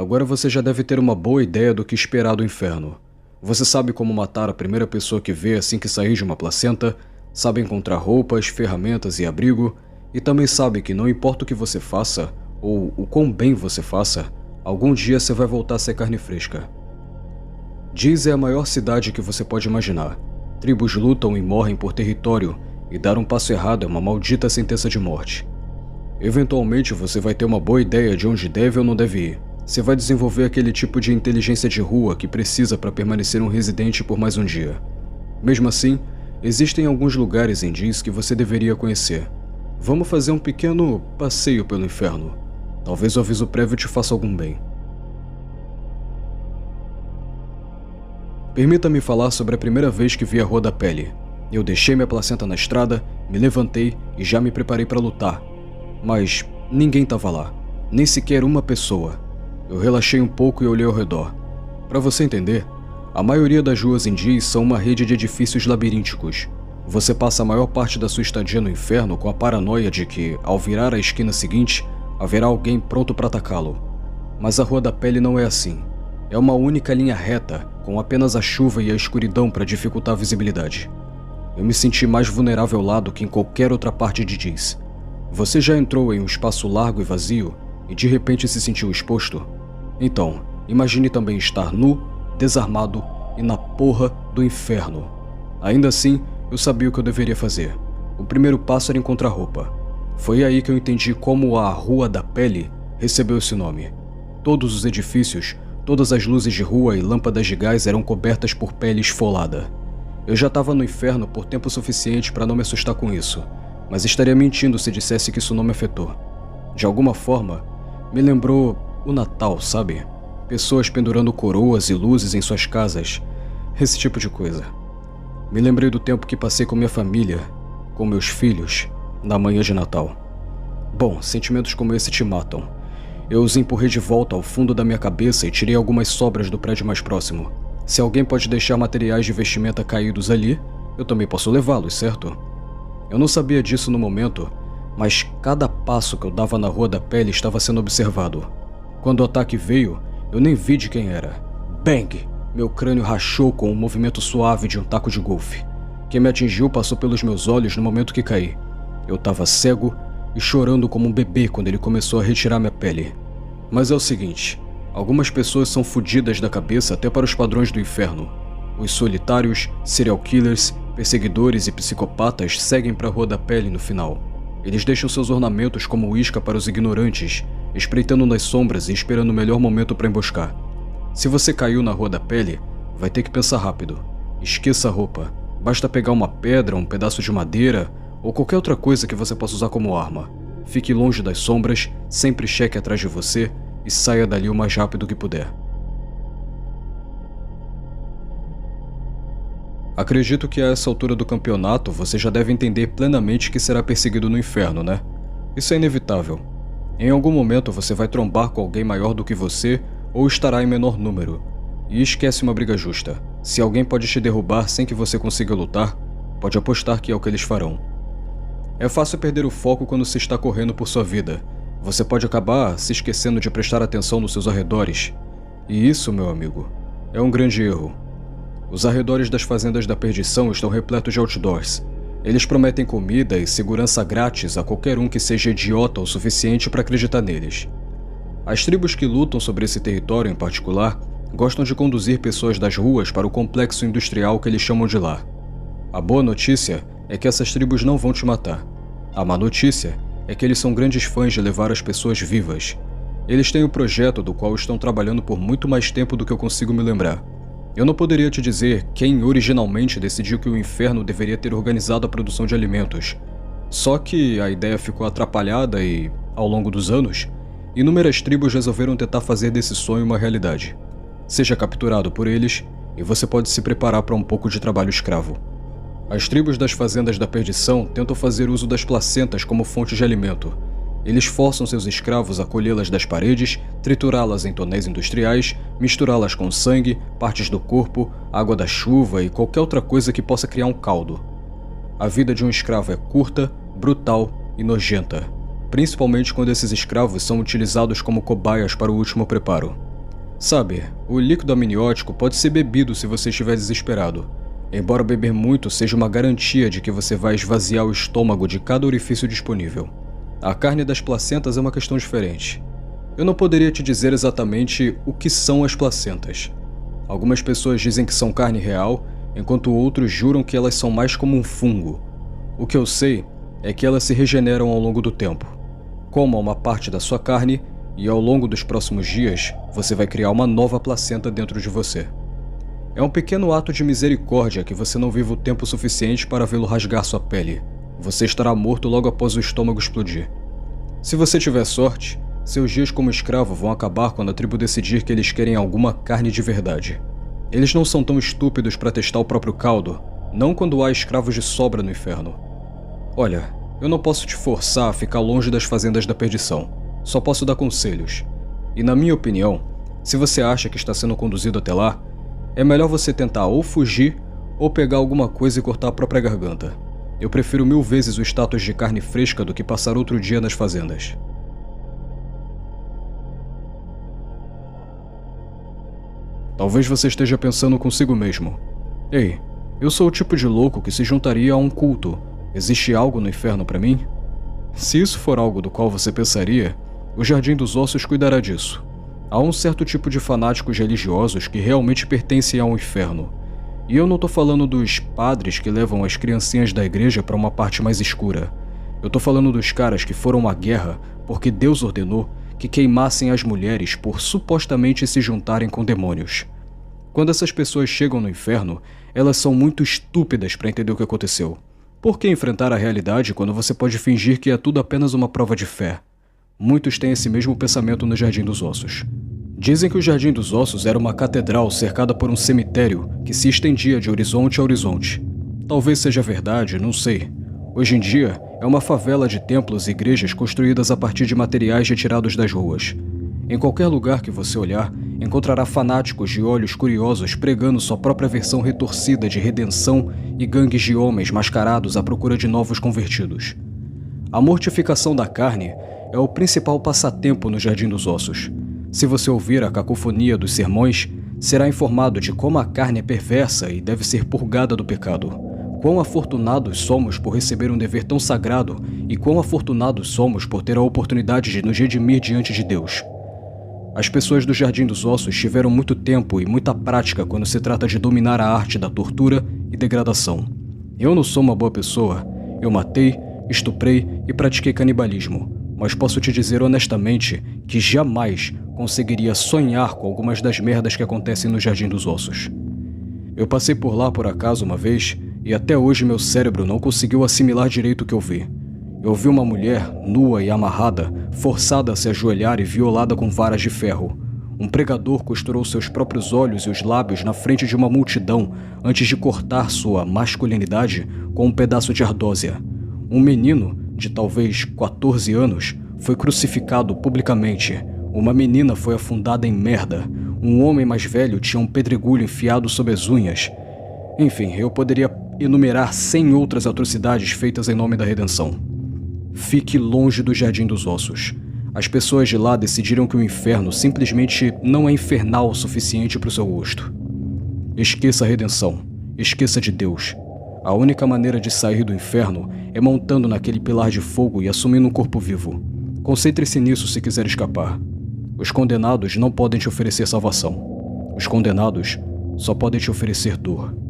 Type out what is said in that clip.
Agora você já deve ter uma boa ideia do que esperar do inferno. Você sabe como matar a primeira pessoa que vê assim que sair de uma placenta, sabe encontrar roupas, ferramentas e abrigo, e também sabe que não importa o que você faça, ou o quão bem você faça, algum dia você vai voltar a ser carne fresca. Diz é a maior cidade que você pode imaginar. Tribos lutam e morrem por território, e dar um passo errado é uma maldita sentença de morte. Eventualmente você vai ter uma boa ideia de onde deve ou não deve ir. Você vai desenvolver aquele tipo de inteligência de rua que precisa para permanecer um residente por mais um dia. Mesmo assim, existem alguns lugares em Diz que você deveria conhecer. Vamos fazer um pequeno passeio pelo inferno. Talvez o aviso prévio te faça algum bem. Permita-me falar sobre a primeira vez que vi a Rua da Pele. Eu deixei minha placenta na estrada, me levantei e já me preparei para lutar. Mas ninguém estava lá, nem sequer uma pessoa. Eu relaxei um pouco e olhei ao redor. Para você entender, a maioria das ruas em Diz são uma rede de edifícios labirínticos. Você passa a maior parte da sua estadia no inferno com a paranoia de que, ao virar a esquina seguinte, haverá alguém pronto para atacá-lo. Mas a Rua da Pele não é assim. É uma única linha reta, com apenas a chuva e a escuridão para dificultar a visibilidade. Eu me senti mais vulnerável lá do que em qualquer outra parte de Diz. Você já entrou em um espaço largo e vazio e de repente se sentiu exposto? Então, imagine também estar nu, desarmado e na porra do inferno. Ainda assim, eu sabia o que eu deveria fazer. O primeiro passo era encontrar roupa. Foi aí que eu entendi como a Rua da Pele recebeu esse nome. Todos os edifícios, todas as luzes de rua e lâmpadas de gás eram cobertas por pele esfolada. Eu já estava no inferno por tempo suficiente para não me assustar com isso, mas estaria mentindo se dissesse que isso não me afetou. De alguma forma, me lembrou o Natal, sabe? Pessoas pendurando coroas e luzes em suas casas, esse tipo de coisa. Me lembrei do tempo que passei com minha família, com meus filhos, na manhã de Natal. Bom, sentimentos como esse te matam. Eu os empurrei de volta ao fundo da minha cabeça e tirei algumas sobras do prédio mais próximo. Se alguém pode deixar materiais de vestimenta caídos ali, eu também posso levá-los, certo? Eu não sabia disso no momento, mas cada passo que eu dava na Rua da Pele estava sendo observado. Quando o ataque veio, eu nem vi de quem era. Bang! Meu crânio rachou com um movimento suave de um taco de golfe. Quem me atingiu passou pelos meus olhos no momento que caí. Eu estava cego e chorando como um bebê quando ele começou a retirar minha pele. Mas é o seguinte, algumas pessoas são fodidas da cabeça até para os padrões do inferno. Os solitários, serial killers, perseguidores e psicopatas seguem para a Rua da Pele no final. Eles deixam seus ornamentos como isca para os ignorantes, espreitando nas sombras e esperando o melhor momento para emboscar. Se você caiu na Rua da Pele, vai ter que pensar rápido. Esqueça a roupa. Basta pegar uma pedra, um pedaço de madeira ou qualquer outra coisa que você possa usar como arma. Fique longe das sombras, sempre cheque atrás de você e saia dali o mais rápido que puder. Acredito que a essa altura do campeonato você já deve entender plenamente que será perseguido no inferno, né? Isso é inevitável. Em algum momento você vai trombar com alguém maior do que você ou estará em menor número. E esquece uma briga justa. Se alguém pode te derrubar sem que você consiga lutar, pode apostar que é o que eles farão. É fácil perder o foco quando se está correndo por sua vida. Você pode acabar se esquecendo de prestar atenção nos seus arredores. E isso, meu amigo, é um grande erro. Os arredores das fazendas da perdição estão repletos de outdoors. Eles prometem comida e segurança grátis a qualquer um que seja idiota o suficiente para acreditar neles. As tribos que lutam sobre esse território em particular gostam de conduzir pessoas das ruas para o complexo industrial que eles chamam de lar. A boa notícia é que essas tribos não vão te matar. A má notícia é que eles são grandes fãs de levar as pessoas vivas. Eles têm um projeto do qual estão trabalhando por muito mais tempo do que eu consigo me lembrar. Eu não poderia te dizer quem originalmente decidiu que o inferno deveria ter organizado a produção de alimentos. Só que a ideia ficou atrapalhada e, ao longo dos anos, inúmeras tribos resolveram tentar fazer desse sonho uma realidade. Seja capturado por eles e você pode se preparar para um pouco de trabalho escravo. As tribos das fazendas da perdição tentam fazer uso das placentas como fonte de alimento. Eles forçam seus escravos a colhê-las das paredes, triturá-las em tonéis industriais, misturá-las com sangue, partes do corpo, água da chuva e qualquer outra coisa que possa criar um caldo. A vida de um escravo é curta, brutal e nojenta, principalmente quando esses escravos são utilizados como cobaias para o último preparo. Sabe, o líquido amniótico pode ser bebido se você estiver desesperado, embora beber muito seja uma garantia de que você vai esvaziar o estômago de cada orifício disponível. A carne das placentas é uma questão diferente. Eu não poderia te dizer exatamente o que são as placentas. Algumas pessoas dizem que são carne real, enquanto outros juram que elas são mais como um fungo. O que eu sei é que elas se regeneram ao longo do tempo. Coma uma parte da sua carne e ao longo dos próximos dias você vai criar uma nova placenta dentro de você. É um pequeno ato de misericórdia que você não viva o tempo suficiente para vê-lo rasgar sua pele. Você estará morto logo após o estômago explodir. Se você tiver sorte, seus dias como escravo vão acabar quando a tribo decidir que eles querem alguma carne de verdade. Eles não são tão estúpidos para testar o próprio caldo, não quando há escravos de sobra no inferno. Olha, eu não posso te forçar a ficar longe das fazendas da perdição. Só posso dar conselhos. E na minha opinião, se você acha que está sendo conduzido até lá, é melhor você tentar ou fugir ou pegar alguma coisa e cortar a própria garganta. Eu prefiro 1000 vezes o status de carne fresca do que passar outro dia nas fazendas. Talvez você esteja pensando consigo mesmo. Ei, eu sou o tipo de louco que se juntaria a um culto. Existe algo no inferno para mim? Se isso for algo do qual você pensaria, o Jardim dos Ossos cuidará disso. Há um certo tipo de fanáticos religiosos que realmente pertencem ao inferno. E eu não tô falando dos padres que levam as criancinhas da igreja para uma parte mais escura. Eu tô falando dos caras que foram à guerra porque Deus ordenou que queimassem as mulheres por supostamente se juntarem com demônios. Quando essas pessoas chegam no inferno, elas são muito estúpidas para entender o que aconteceu. Por que enfrentar a realidade quando você pode fingir que é tudo apenas uma prova de fé? Muitos têm esse mesmo pensamento no Jardim dos Ossos. Dizem que o Jardim dos Ossos era uma catedral cercada por um cemitério que se estendia de horizonte a horizonte. Talvez seja verdade, não sei. Hoje em dia, é uma favela de templos e igrejas construídas a partir de materiais retirados das ruas. Em qualquer lugar que você olhar, encontrará fanáticos de olhos curiosos pregando sua própria versão retorcida de redenção e gangues de homens mascarados à procura de novos convertidos. A mortificação da carne é o principal passatempo no Jardim dos Ossos. Se você ouvir a cacofonia dos sermões, será informado de como a carne é perversa e deve ser purgada do pecado. Quão afortunados somos por receber um dever tão sagrado e quão afortunados somos por ter a oportunidade de nos redimir diante de Deus. As pessoas do Jardim dos Ossos tiveram muito tempo e muita prática quando se trata de dominar a arte da tortura e degradação. Eu não sou uma boa pessoa. Eu matei, estuprei e pratiquei canibalismo, mas posso te dizer honestamente que jamais conseguiria sonhar com algumas das merdas que acontecem no Jardim dos Ossos. Eu passei por lá por acaso uma vez e até hoje meu cérebro não conseguiu assimilar direito o que eu vi. Eu vi uma mulher, nua e amarrada, forçada a se ajoelhar e violada com varas de ferro. Um pregador costurou seus próprios olhos e os lábios na frente de uma multidão antes de cortar sua masculinidade com um pedaço de ardósia. Um menino, de talvez 14 anos, foi crucificado publicamente. Uma menina foi afundada em merda. Um homem mais velho tinha um pedregulho enfiado sob as unhas. Enfim, eu poderia enumerar 100 outras atrocidades feitas em nome da redenção. Fique longe do Jardim dos Ossos. As pessoas de lá decidiram que o inferno simplesmente não é infernal o suficiente para o seu gosto. Esqueça a redenção. Esqueça de Deus. A única maneira de sair do inferno é montando naquele pilar de fogo e assumindo um corpo vivo. Concentre-se nisso se quiser escapar. Os condenados não podem te oferecer salvação. Os condenados só podem te oferecer dor.